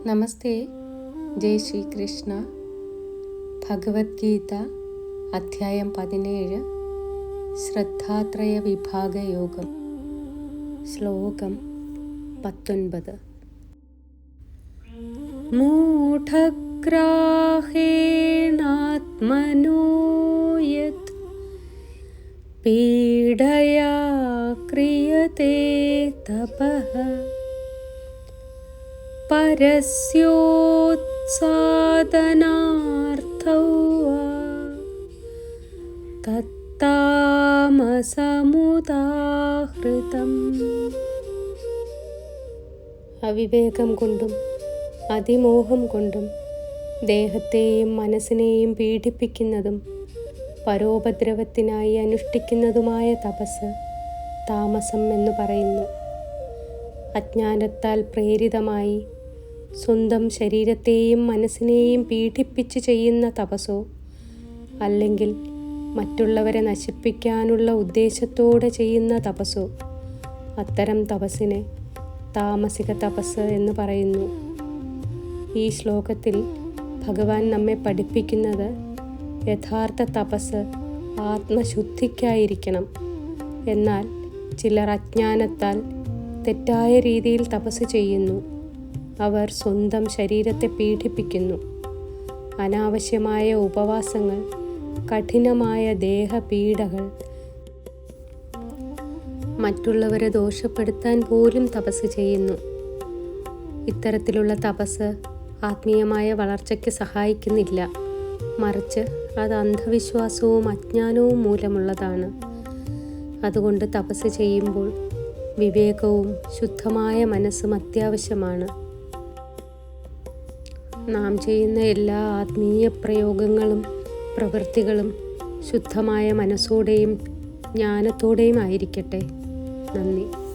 നമസ്തേ. ജയ് ശ്രീകൃഷ്ണ. ഭഗവത്ഗീത അധ്യായം 17 ശ്രദ്ധാത്രയ വിഭാഗ യോഗം. ശ്ലോകം 19. മൂഢഗ്രാഹേണാത്മനോ യത് പീഡയാ ക്രിയതേ തപഃ പരസ്യോത്സാദനാർത്ഥൗ തത്താമസമുദാഹൃതം. അവിവേകം കൊണ്ടും അതിമോഹം കൊണ്ടും ദേഹത്തെയും മനസ്സിനെയും പീഡിപ്പിക്കുന്നതും പരോപദ്രവത്തിനായി അനുഷ്ഠിക്കുന്നതുമായ തപസ് താമസം എന്ന് പറയുന്നു. അജ്ഞാനത്താൽ പ്രേരിതമായി സ്വന്തം ശരീരത്തെയും മനസ്സിനെയും പീഡിപ്പിച്ച് ചെയ്യുന്ന തപസ്സോ അല്ലെങ്കിൽ മറ്റുള്ളവരെ നശിപ്പിക്കാനുള്ള ഉദ്ദേശത്തോടെ ചെയ്യുന്ന തപസ്സോ, അത്തരം തപസ്സിനെ താമസിക തപസ് എന്ന് പറയുന്നു. ഈ ശ്ലോകത്തിൽ ഭഗവാൻ നമ്മെ പഠിപ്പിക്കുന്നത് യഥാർത്ഥ തപസ് ആത്മശുദ്ധിക്കായിരിക്കണം. എന്നാൽ ചിലർ അജ്ഞാനത്താൽ തെറ്റായ രീതിയിൽ തപസ് ചെയ്യുന്നു. അവർ സ്വന്തം ശരീരത്തെ പീഡിപ്പിക്കുന്നു. അനാവശ്യമായ ഉപവാസങ്ങൾ, കഠിനമായ ദേഹപീഡകൾ, മറ്റുള്ളവരെ ദോഷപ്പെടുത്താൻ പോലും തപസ് ചെയ്യുന്നു. ഇത്തരത്തിലുള്ള തപസ് ആത്മീയമായ വളർച്ചയ്ക്ക് സഹായിക്കുന്നില്ല. മറിച്ച് അത് അന്ധവിശ്വാസവും അജ്ഞാനവും മൂലമുള്ളതാണ്. അതുകൊണ്ട് തപസ് ചെയ്യുമ്പോൾ വിവേകവും ശുദ്ധമായ മനസ്സും അത്യാവശ്യമാണ്. നാം ചെയ്യുന്ന എല്ലാ ആത്മീയ പ്രയോഗങ്ങളും പ്രവൃത്തികളും ശുദ്ധമായ മനസ്സോടെയും ജ്ഞാനത്തോടെയും ആയിരിക്കട്ടെ. നന്ദി.